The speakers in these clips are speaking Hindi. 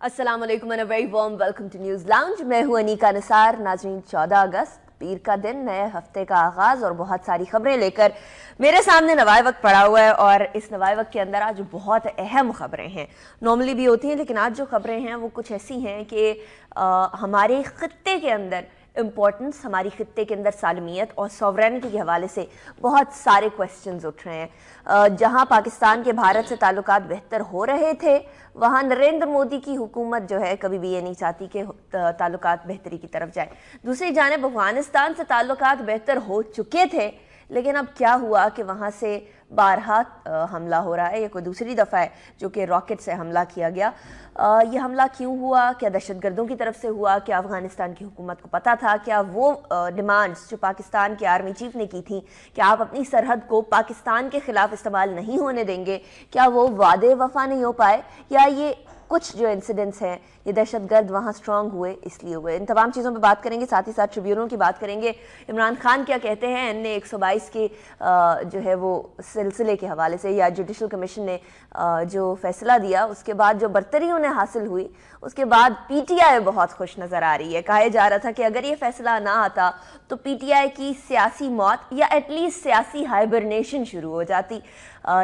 अस्सलाम वालेकुम and a very warm welcome to news lounge. मैं हूं अनीका निसार। नाज़रीन, 14 अगस्त पीर का दिन, नए हफ्ते का आगाज और बहुत सारी खबरें लेकर मेरे सामने नवाए वक्त पड़ा हुआ है। और इस नवाए वक्त के अंदर आज बहुत अहम खबरें हैं। नॉर्मली भी होती हैं, लेकिन आज जो खबरें हैं वो कुछ ऐसी हैं कि हमारे खित्ते के अंदर इम्पोर्टेंस, हमारी खित्ते के अंदर सालमियत और सॉवरेनिटी के हवाले से बहुत सारे क्वेश्चंस उठ रहे हैं। जहां पाकिस्तान के भारत से ताल्लुकात बेहतर हो रहे थे, वहां नरेंद्र मोदी की हुकूमत जो है कभी भी ये नहीं चाहती कि ताल्लुकात बेहतरी की तरफ जाए। दूसरी जानिब अफगानिस्तान से ताल्लुकात बेहतर हो चुके थे, लेकिन अब क्या हुआ कि वहाँ से बारहा हमला हो रहा है। ये कोई दूसरी दफ़ा है जो कि रॉकेट से हमला किया गया। ये हमला क्यों हुआ? क्या दहशतगर्दों की तरफ से हुआ? क्या अफगानिस्तान की हुकूमत को पता था? क्या वो डिमांड्स जो पाकिस्तान के आर्मी चीफ ने की थी कि आप अपनी सरहद को पाकिस्तान के खिलाफ इस्तेमाल नहीं होने देंगे, क्या वो वादे वफा नहीं हो पाए? या ये कुछ जो इंसिडेंट्स हैं, ये दहशतगर्द वहाँ स्ट्रांग हुए इसलिए हुए? इन तमाम चीज़ों पे बात करेंगे। साथ ही साथ ट्रिब्यूनल की बात करेंगे। इमरान खान क्या कहते हैं NA 122 के जो है वो सिलसिले के हवाले से, या जुडिशल कमीशन ने जो फैसला दिया उसके बाद जो बरतरी उन्हें हासिल हुई, उसके बाद PTI बहुत खुश नज़र आ रही है। कहा जा रहा था कि अगर ये फैसला ना आता तो PTI की सियासी मौत या एटलीस्ट सियासी हाइबरनेशन शुरू हो जाती।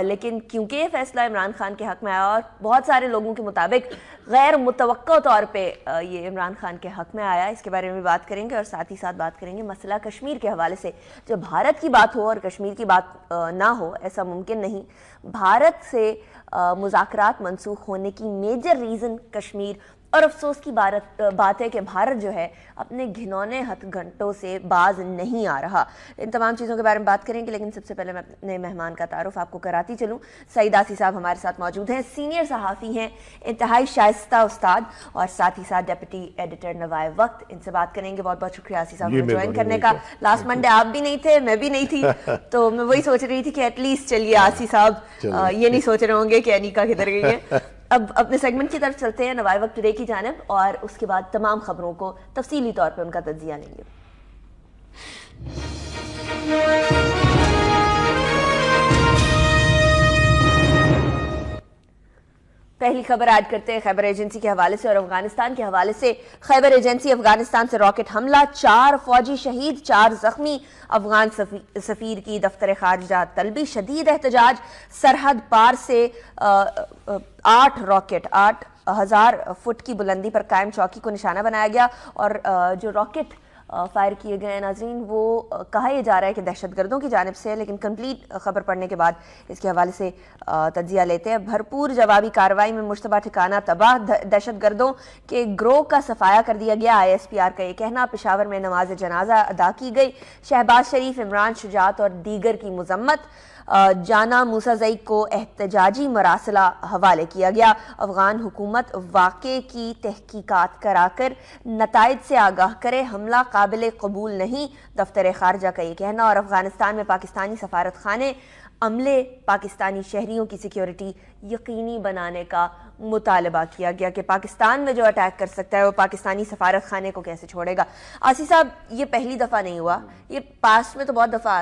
लेकिन क्योंकि ये फैसला इमरान खान के हक़ में आया और बहुत सारे लोगों के मुताबिक गैर मुतवक्का तौर पे ये इमरान खान के हक़ में आया, इसके बारे में भी बात करेंगे। और साथ ही साथ बात करेंगे मसला कश्मीर के हवाले से। जब भारत की बात हो और कश्मीर की बात ना हो, ऐसा मुमकिन नहीं। भारत से मुज़ाकरात मनसूख होने की मेजर रीज़न कश्मीर, और अफसोस की बात है कि भारत जो है अपने घिनौने हथघंटों से बाज नहीं आ रहा। इन तमाम चीज़ों के बारे में बात करेंगे, लेकिन सबसे पहले मैं अपने मेहमान का तारुफ आपको कराती चलूँ। सईद आसी साहब हमारे साथ मौजूद हैं, सीनियर सहाफ़ी हैं, इंतहाई शाइस्ता उस्ताद, और साथ ही साथ डेप्यूटी एडिटर नवाए वक्त। इनसे बात करेंगे। बहुत बहुत शुक्रिया आसी साहब ज्वाइन करने का। लास्ट मंडे आप भी नहीं थे, मैं भी नहीं थी, तो मैं वही सोच रही थी कि एटलीस्ट चलिए आसी साहब ये नहीं सोच रहे होंगे कि अनीका किधर गई है। अब अपने सेगमेंट की तरफ चलते हैं, नवाए वक्त टुडे की जानिब, और उसके बाद तमाम खबरों को तफसीली तौर पर उनका तज्जिया लेंगे। पहली खबर ऐड करते हैं खैबर एजेंसी के हवाले से और अफगानिस्तान के हवाले से। खैबर एजेंसी, अफगानिस्तान से रॉकेट हमला, 4 फौजी शहीद, 4 जख्मी। अफगान सफीर की दफ्तर खारजा तलबी, शदीद एहतजाज। सरहद पार से 8 रॉकेट 8,000 फुट की बुलंदी पर कायम चौकी को निशाना बनाया गया। और जो रॉकेट फायर किए गए हैं नाजरीन, वो कहा यह जा रहा है कि दहशतगर्दों की जानिब से है, लेकिन कंप्लीट खबर पढ़ने के बाद इसके हवाले से तज्जिया लेते हैं। भरपूर जवाबी कार्रवाई में मुश्तबा ठिकाना तबाह, दहशतगर्दों के ग्रोह का सफाया कर दिया गया। ISPR का ये कहना। पेशावर में नमाज जनाजा अदा की गई। शहबाज शरीफ, इमरान शुजात और दीगर की मुजम्मत। जाना मूसाजई को एहतजाजी मरासला हवाले किया गया। अफगान हुकूमत वाक़े की तहकीकात कराकर नताइज से आगाह करे, हमला काबिल कबूल नहीं, दफ्तर खारजा का ये कहना। और अफगानिस्तान में पाकिस्तानी सफारत खाने अमले, पाकिस्तानी शहरियों की सिक्योरिटी यकीनी बनाने का मुतालबा किया गया कि पाकिस्तान में जो अटैक कर सकता है वो पाकिस्तानी सफारत खाने को कैसे छोड़ेगा। आसी साहब, ये पहली दफ़ा नहीं हुआ, ये पास्ट में तो बहुत दफ़ा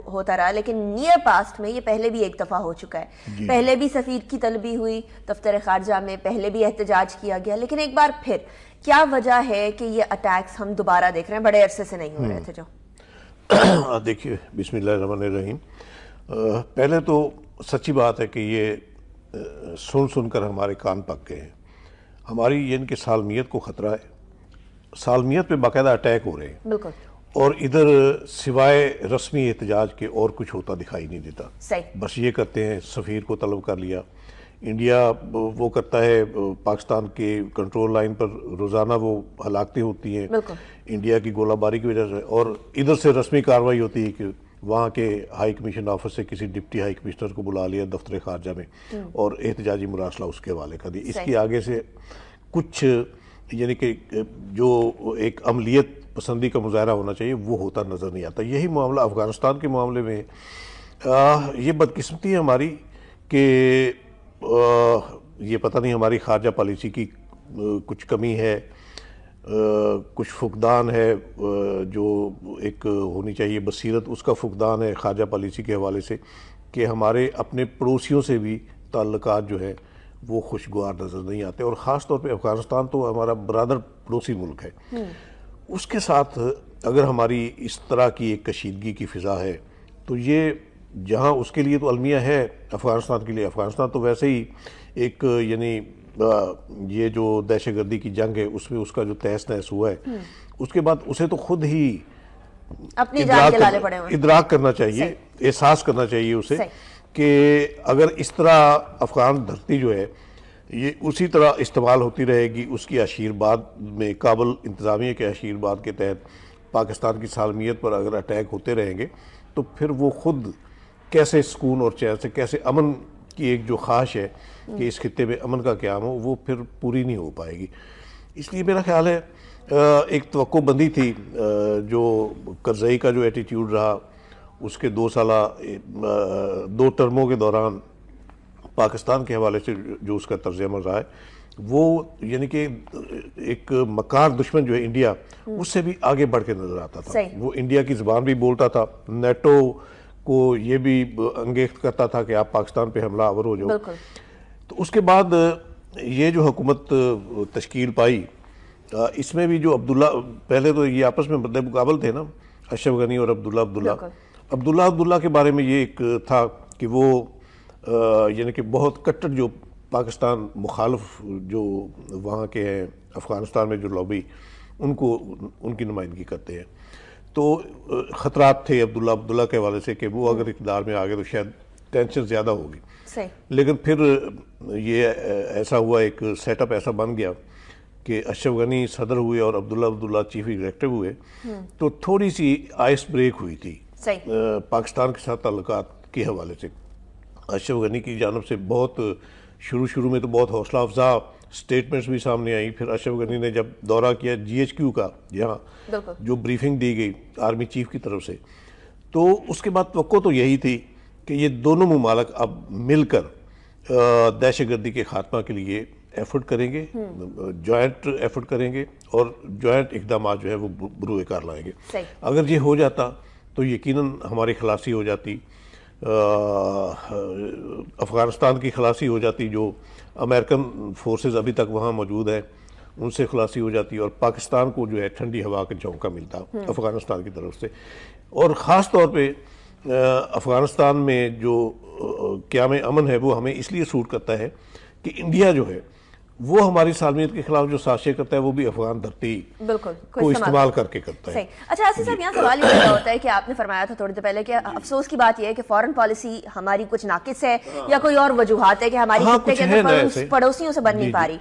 होता रहा, लेकिन नियर पास्ट में ये पहले भी एक दफ़ा हो चुका है। पहले भी सफ़ीर की तलबी हुई दफ्तर खारजा में, पहले भी एहतजाज किया गया, लेकिन एक बार फिर क्या वजह है कि ये अटैक्स हम दोबारा देख रहे हैं? बड़े अरसे से नहीं हो रहे थे जो। देखिए, बिस्मिल्लाहिर्रहमानिर्रहीम। पहले तो सच्ची बात है कि ये सुनकर हमारे कान पक गए हैं। हमारी इनकी सालमियत को ख़तरा है। सालमियत पे बाकायदा अटैक हो रहे हैं। बिल्कुल। और इधर सिवाय रस्मी एहतजाज के और कुछ होता दिखाई नहीं देता। सही। बस ये करते हैं, सफ़ीर को तलब कर लिया। इंडिया वो करता है, पाकिस्तान के कंट्रोल लाइन पर रोज़ाना वो हलाकतें होती हैं इंडिया की गोलाबारी की वजह से, और इधर से रस्मी कार्रवाई होती है कि वहाँ के हाई कमीशन ऑफिस से किसी डिप्टी हाई कमिश्नर को बुला लिया दफ्तर खारजा में और एहतजाजी मुरासला उसके हवाले कर दिया। इसके आगे से कुछ यानी कि जो एक अमलियत पसंदी का मुजाहरा होना चाहिए वो होता नज़र नहीं आता। यही मामला अफ़गानिस्तान के मामले में ये बदकिस्मती है हमारी कि ये पता नहीं हमारी खारजा पॉलिसी की कुछ कमी है, कुछ फुकदान है, जो एक होनी चाहिए बसीरत, उसका फुकदान है खारजा पॉलिसी के हवाले से कि हमारे अपने पड़ोसियों से भी ताल्लुकात जो है वो खुशगवार नज़र नहीं आते। और ख़ास तौर पे अफ़गानिस्तान तो हमारा बरादर पड़ोसी मुल्क है, उसके साथ अगर हमारी इस तरह की एक कशीदगी की फ़िज़ा है तो ये जहाँ उसके लिए तो अलमिया है अफ़गानिस्तान के लिए। अफ़गानिस्तान तो वैसे ही एक यानी ये जो दहशतगर्दी की जंग है उसमें उसका जो तहस नहस हुआ है, उसके बाद उसे तो खुद ही अपनी जान के लाले पड़े हुए हैं। इदराक करना चाहिए, एहसास करना चाहिए उसे कि अगर इस तरह अफ़गान धरती जो है ये उसी तरह इस्तेमाल होती रहेगी, उसकी आशीर्वाद में काबुल इंतज़ामिया के आशीर्वाद के तहत पाकिस्तान की सालमियत पर अगर अटैक होते रहेंगे तो फिर वो खुद कैसे सुकून और चैन से, कैसे अमन की एक जो ख्वाहिश है कि इस खित्ते में अमन का क़याम हो, वो फिर पूरी नहीं हो पाएगी। इसलिए मेरा ख्याल है एक तवक्को बंदी थी जो करज़ई का जो एटीट्यूड रहा उसके 2 साला 2 टर्मों के दौरान पाकिस्तान के हवाले से जो उसका तर्ज अमल रहा है, वो यानी कि एक मकार दुश्मन जो है इंडिया, उससे भी आगे बढ़ के नजर आता था। वो इंडिया की ज़बान भी बोलता था, नेटो को ये भी अंगेख्त करता था कि आप पाकिस्तान पे हमला आवर हो जाओ। तो उसके बाद ये जो हुकूमत तश्कील पाई, इसमें भी जो अब्दुल्ला, पहले तो ये आपस में बदले मुकाबल थे ना, अशरफ गनी और अब्दुल्ला अब्दुल्ला के बारे में ये एक था कि वो यानी कि बहुत कट्टर जो पाकिस्तान मुखालिफ जो वहाँ के हैं अफ़गानिस्तान में जो लॉबी, उनको उनकी नुमाइंदगी करते हैं। तो ख़तरात थे अब्दुल्ला के हवाले से कि वो अगर इक़्तिदार में आ गए तो शायद टेंशन ज़्यादा होगी। लेकिन फिर ये ऐसा हुआ, एक सेटअप ऐसा बन गया कि अशरफ गनी सदर हुए और अब्दुल्ला चीफ एग्जीक्यूटिव हुए, तो थोड़ी सी आइस ब्रेक हुई थी पाकिस्तान के साथ ताल्लुकात के हवाले से। अशरफ गनी की जानब से बहुत शुरू में तो बहुत हौसला अफजा स्टेटमेंट्स भी सामने आई। फिर अशरफ गनी ने जब दौरा किया GHQ का, यहाँ जो ब्रीफिंग दी गई आर्मी चीफ की तरफ से, तो उसके बाद तवक्को तो यही थी कि ये दोनों मुमालिक अब मिलकर दहशतगर्दी के खात्मा के लिए एफर्ट करेंगे, जॉइंट एफर्ट करेंगे और जॉइंट इकदाम जो है वो बरूए कार लाएंगे। अगर ये हो जाता तो यकीनन हमारी खलासी हो जाती, अफ़गानिस्तान की खलासी हो जाती, जो अमेरिकन फोर्सेस अभी तक वहाँ मौजूद हैं उनसे खलासी हो जाती, और पाकिस्तान को जो है ठंडी हवा का झोंका मिलता अफ़गानिस्तान की तरफ से। और ख़ास तौर पे अफ़गानिस्तान में जो क़याम अमन है वो हमें इसलिए सूट करता है कि इंडिया जो है वो हमारी सालमियत के खिलाफ जो साजिशें करता है वो भी अफगान धरती को इस्तेमाल करके करता है। अच्छा आसिफ साहब, यहाँ सवाल ये होता है कि आपने फरमाया था थोड़ी देर पहले कि अफसोस की बात यह है कि फॉरेन पॉलिसी हमारी कुछ नाकिस है या कोई और वजूहात है कि हमारी खित्ते के अंदर पड़ोसियों से बन नहीं पा रही।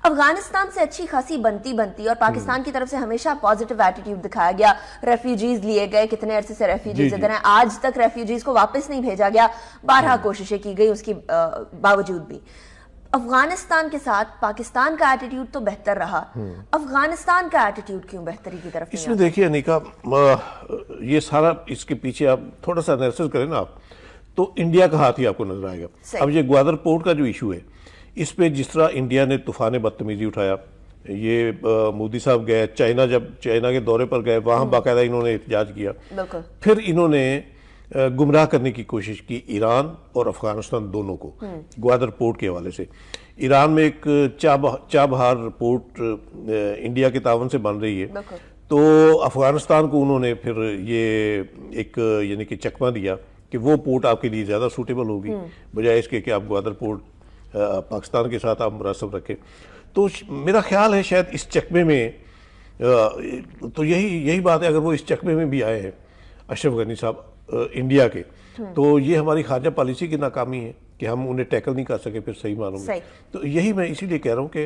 अफगानिस्तान से अच्छी खासी बनती और पाकिस्तान की तरफ से हमेशा पॉजिटिव एटीट्यूड दिखाया गया, रेफ्यूजीज लिए गए, कितने अरसे से रेफ्यूजीज इधर हैं, आज तक रेफ्यूजीज को वापस नहीं भेजा गया, 12 कोशिशें की गई उसकी बावजूद भी। अफगानिस्तान के साथ पाकिस्तान का एटीट्यूड तो बेहतर रहा, अफगानिस्तान का एटीट्यूड क्यों बेहतरी की तरफ? इसमें देखिए अनिका, ये सारा इसके पीछे आप थोड़ा सा एनालिसिस करें ना आप, तो इंडिया का हाथ ही आपको नजर आएगा। अब ये ग्वादर पोर्ट का जो इशू है, इस पे जिस तरह इंडिया ने तूफान बदतमीजी उठाया, ये मोदी साहब गए चाइना, जब चाइना के दौरे पर गए वहाँ बाकायदा इन्होंने एहतजाज किया, फिर इन्होंने गुमराह करने की कोशिश की ईरान और अफगानिस्तान दोनों को ग्वादर पोर्ट के हवाले से। ईरान में एक चाबहार पोर्ट इंडिया के तावन से बन रही है, तो अफगानिस्तान को उन्होंने फिर ये एक यानी कि चकमा दिया कि वो पोर्ट आपके लिए ज़्यादा सूटेबल होगी बजाय इसके कि आप ग्वादर पोर्ट पाकिस्तान के साथ आप मुरासब रखें। तो मेरा ख्याल है शायद इस चकमे में तो यही बात है, अगर वो इस चकमे में भी आए हैं अशरफ गनी साहब इंडिया के, तो ये हमारी खारजा पॉलिसी की नाकामी है कि हम उन्हें टैकल नहीं कर सके फिर सही मानों में। तो यही मैं इसीलिए कह रहा हूँ कि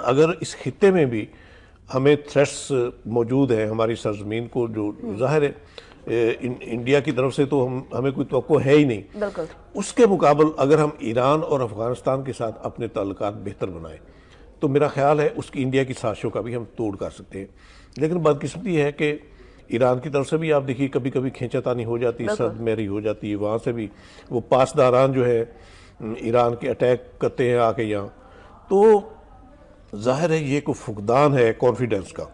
अगर इस खित्ते में भी हमें थ्रेट्स मौजूद हैं हमारी सरजमीन को, जो जाहिर है इंडिया की तरफ से तो हमें कोई तवक्को है ही नहीं, उसके मुकाबल अगर हम ईरान और अफगानिस्तान के साथ अपने ताल्लुकात बेहतर बनाएं तो मेरा ख्याल है उसकी इंडिया की साजिशों का भी हम तोड़ कर सकते हैं। लेकिन बदकिस्मती है कि ईरान की तरफ से भी आप देखिए कभी कभी खींचातानी हो जाती है, सर्द मेरी हो जाती है, वहाँ से भी वो पासदारान जो है ईरान के अटैक करते हैं आके यहाँ, तो जाहिर है ये कोई फुकदान है कॉन्फिडेंस का।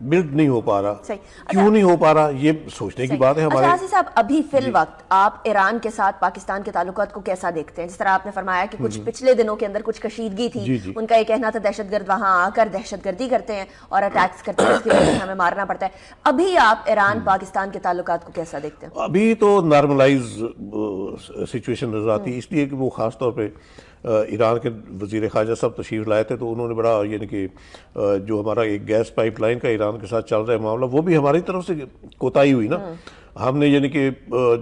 बिल्ड नहीं हो पा रहा। सही। क्यों नहीं हो पा रहा, ये सोचने की बात है हमारे। अच्छा आसिफ साहब, अभी फिल वक्त आप ईरान के साथ पाकिस्तान के ताल्लुकात को कैसा देखते हैं? जिस तरह आपने फरमाया कि कुछ पिछले दिनों के अंदर कुछ कशीदगी थी, उनका ये कहना था दहशतगर्द वहां आकर दहशतगर्दी करते हैं और अटैक्स करते हैं, इसकी वजह से हमें मारना पड़ता है। अभी आप ईरान पाकिस्तान के ताल्लुकात को कैसा देखते हैं? अभी तो नॉर्मलाइज सिचुएशन नजर आती है, इसलिए कि वो खास तौर पे ईरान के वजीर ख़ारजा साहब तशरीफ लाए थे, तो उन्होंने बड़ा यानी कि जो हमारा एक गैस पाइपलाइन का ईरान के साथ चल रहा है मामला, वो भी हमारी तरफ से कोताही हुई ना। हमने यानी कि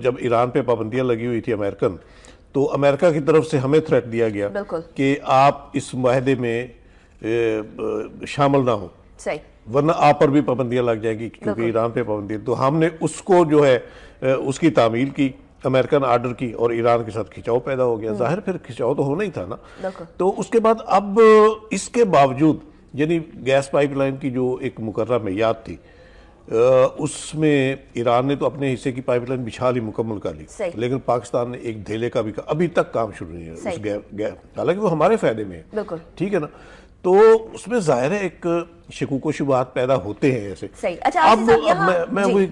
जब ईरान पे पाबंदियां लगी हुई थी अमेरिकन, तो अमेरिका की तरफ से हमें थ्रेट दिया गया कि आप इस माहदे में शामिल ना हो, सही, वरना आप पर भी पाबंदियां लग जाएगी, क्योंकि ईरान पे पाबंदी। तो हमने उसको जो है उसकी तामील की, अमेरिकन आर्डर की, और ईरान के साथ खिंचाव पैदा हो गया। जाहिर फिर खिंचाव तो होना ही था ना। तो उसके बाद अब इसके बावजूद यानी गैस पाइपलाइन की जो एक मुकर्रर मियाद थी, उसमें ईरान ने तो अपने हिस्से की पाइपलाइन बिछा ली, मुकम्मल कर ली, लेकिन पाकिस्तान ने एक धेले का भी अभी तक काम शुरू नहीं है उस हालांकि वो हमारे फायदे में है, ठीक है ना। तो उसमें जाहिर है एक शकूक शुबहात पैदा होते हैं ऐसे। अच्छा, अब मैं वही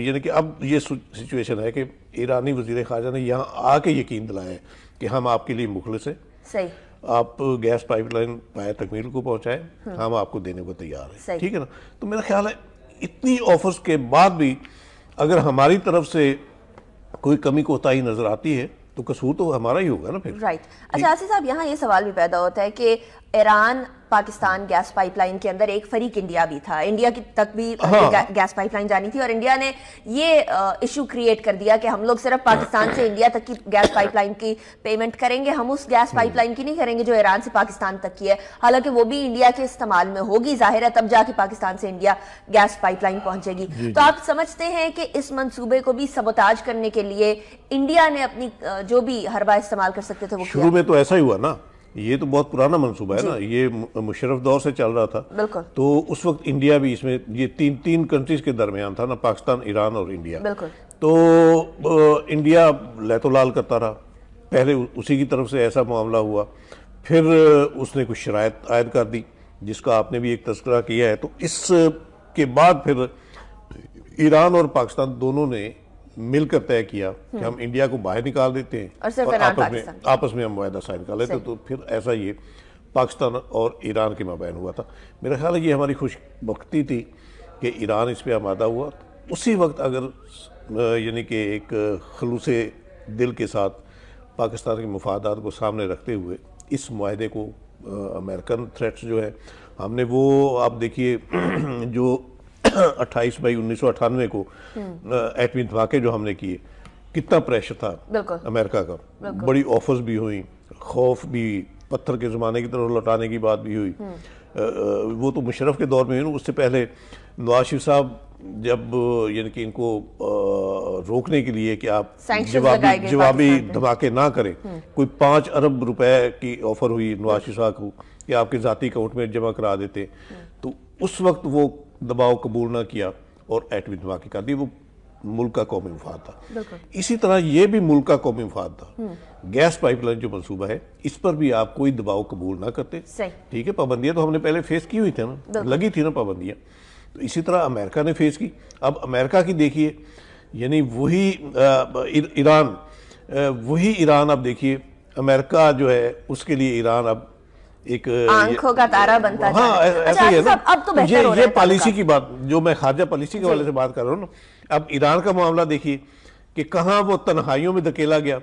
यानी कि अब ये सिचुएशन है कि ईरानी वजीर ख़ारजा ने यहाँ आके यकीन दिलाया है कि हम आपके लिए मुखलिस हैं, सही, आप गैस पाइपलाइन पाया तकमील को पहुंचाएं, हम आपको देने को तैयार हैं, ठीक है ना। तो मेरा ख्याल है इतनी ऑफर्स के बाद भी अगर हमारी तरफ से कोई कमी कोताही नजर आती है तो कसूर तो हमारा ही होगा ना फिर। राइट। अच्छा आसिफ साहब, यहाँ ये सवाल भी पैदा होता है कि ईरान पाकिस्तान गैस पाइपलाइन के अंदर एक फरीक इंडिया भी था, इंडिया की तक भी गैस पाइपलाइन जानी थी, और इंडिया ने ये इशू क्रिएट कर दिया कि हम लोग सिर्फ पाकिस्तान से इंडिया तक की गैस पाइपलाइन की पेमेंट करेंगे, हम उस गैस पाइपलाइन की नहीं करेंगे जो ईरान से पाकिस्तान तक की है। हालांकि वो भी इंडिया के इस्तेमाल में होगी, जाहिर है तब जाके पाकिस्तान से इंडिया गैस पाइपलाइन पहुंचेगी। तो आप समझते हैं कि इस मंसूबे को भी सबोताज करने के लिए इंडिया ने अपनी जो भी हरबा इस्तेमाल कर सकते थे वो शुरू में तो ऐसा ही हुआ ना, ये तो बहुत पुराना मंसूबा है ना, ये मुशर्रफ दौर से चल रहा था। बिल्कुल। तो उस वक्त इंडिया भी इसमें, ये तीन कंट्रीज के दरमियान था ना, पाकिस्तान, ईरान और इंडिया। बिल्कुल। तो इंडिया लैतोलाल करता रहा, पहले उसी की तरफ से ऐसा मामला हुआ, फिर उसने कुछ शराइत आयद कर दी जिसका आपने भी एक तस्करा किया है। तो इसके बाद फिर ईरान और पाकिस्तान दोनों ने मिलकर तय किया कि हम इंडिया को बाहर निकाल देते हैं और आपस में हम मुआहदा साइन कर लेते। तो फिर ऐसा ये पाकिस्तान और ईरान के माबैन हुआ था। मेरा ख्याल है ये हमारी खुशबख्ती थी कि ईरान इस पर आमादा हुआ। उसी वक्त अगर यानी कि एक खलूसे दिल के साथ पाकिस्तान के मुफादात को सामने रखते हुए इस मुआहदे को, अमेरिकन थ्रेट्स जो है हमने वो, आप देखिए जो 28 मई 1998 को एटमी धमाके जो हमने किए, कितना प्रेशर था अमेरिका का, बड़ी ऑफर्स भी हुई, खौफ भी, पत्थर के ज़माने की तरफ लौटाने की बात भी हुई। वो तो मुशर्रफ के दौर में हुई, उससे पहले नवाज शरीफ साहब जब यानी कि इनको रोकने के लिए कि आप जवाबी धमाके ना करें, कोई 5 अरब रुपए की ऑफर हुई नवाज शरीफ साहब को कि आपके ज़ाती अकाउंट में जमा करा देते, तो उस वक्त वो दबाव कबूल ना किया और एटमी धमाके कर दी। वो मुल्क का कौमी मुफाद था। इसी तरह ये भी मुल्क का कौमी मुफाद था। गैस पाइपलाइन जो मंसूबा है, इस पर भी आप कोई दबाव कबूल ना करते, ठीक है। पाबंदियां तो हमने पहले फेस की हुई थी ना, लगी थी ना पाबंदियां, तो इसी तरह अमेरिका ने फेस की। अब अमेरिका की देखिए, यानी वही ईरान, वही ईरान, अब देखिए अमेरिका जो है उसके लिए ईरान अब एक आंखों का तारा बनता है। हाँ, ऐसा ही है ना। अब तो बेहतर हो रहा है। ये पॉलिसी की बात, जो मैं खारजा पॉलिसी के हवाले से बात कर रहा हूँ ना, अब ईरान का मामला देखिए कि कहाँ वो तन्हाइयों में धकेला गया,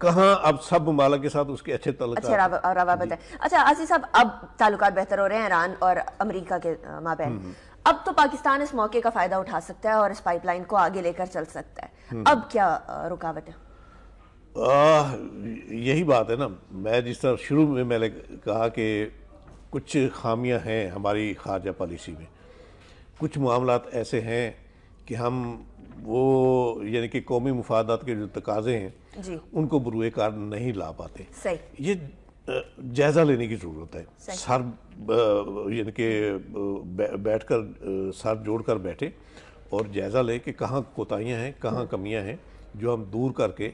कहाँ अब सब ममालिक के साथ उसके अच्छे ताल्लुकात है। अच्छा आसिफ साहब, अब ताल्लुकात बेहतर हो रहे हैं ईरान और अमेरिका के माबैन। अब तो पाकिस्तान इस मौके का फायदा उठा सकता है और इस पाइपलाइन को आगे लेकर चल सकता है। अब क्या रुकावट है? यही बात है ना, मैं जिस तरह शुरू में मैंने कहा कि कुछ खामियां हैं हमारी खारजा पॉलिसी में, कुछ मामलात ऐसे हैं कि हम वो यानी कि कौमी मुफादात के जो तकाजे हैं जी, उनको बरूए कार नहीं ला पाते। सही। ये जायज़ा लेने की ज़रूरत है। सर यानी कि बैठकर सर जोड़कर बैठे और जायज़ा लें कि कहाँ कोताहियाँ हैं, कहाँ कमियाँ हैं, जो हम दूर करके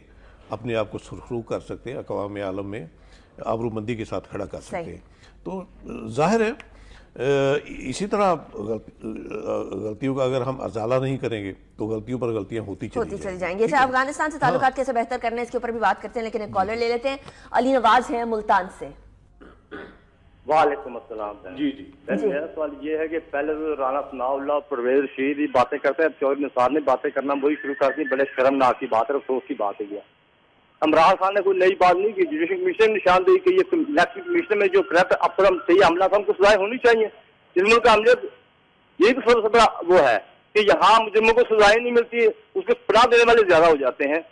अपने आप को सुरखरू कर सकते हैं, अक़वाम आलम में आबरूमंदी के साथ खड़ा कर सकते हैं। तो जाहिर है इसी तरह गलतियों का अगर हम अजाला नहीं करेंगे तो गलतियों पर गलतियां होती चली जाएंगी। अच्छा, अफगानिस्तान से ताल्लुकात कैसे बेहतर करने हैं इसके ऊपर भी बात करते हैं, लेकिन एक कॉलर ले लेते हैं। अली नवाज है मुल्तान से। वालेकुम अस्सलाम। जी जी मेरा सवाल ये है कि पहले तो राना सनाउल्लाह परवेज रशीद ही बातें करते हैं, चौधरी निसार ने बातें करना वही शुरू कर दी। बड़े शर्मनाक की बात है, अफसोस की बात है। इमरान खान ने कोई नई बात नहीं की। जुडिशल कमीशन ने निशानदेही की ये इलेक्शन कमीशन में जो करप्ट अफसर हम सही हमला था उनको सजाएं होनी चाहिए। इस मुल्क का अमजद यही तो सबसे बड़ा वो है कि यहाँ मुजरिमों को सजाएं नहीं मिलती, उसको पनाह देने वाले ज्यादा हो जाते हैं।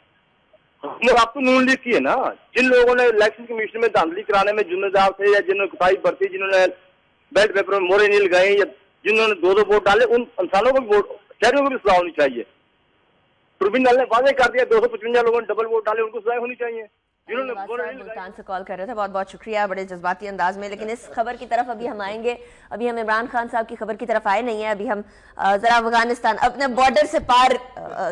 आप तो नून लीग की है ना, जिन लोगों ने इलेक्शन कमीशन में धांधली कराने में जिम्मेदार थे या जिन्होंने कुताही बरती, जिन्होंने बैलेट पेपर में मोहरे नहीं लगाए या जिन्होंने दो वोट डाले, उन इंसानों को भी वोट शहरियों को भी सजा होनी चाहिए। प्रोविन ने वादे कर दिया 255 लोगों ने डबल वोट डाले, उनको सजा होनी चाहिए। मुल्तान से कॉल कर रहे थे, बहुत बहुत शुक्रिया बड़े जज्बाती अंदाज में। लेकिन इस खबर की तरफ अभी हम आएंगे, अभी हम इमरान खान साहब की खबर की तरफ आए नहीं है, अभी हम जरा अफगानिस्तान अपने बॉर्डर से पार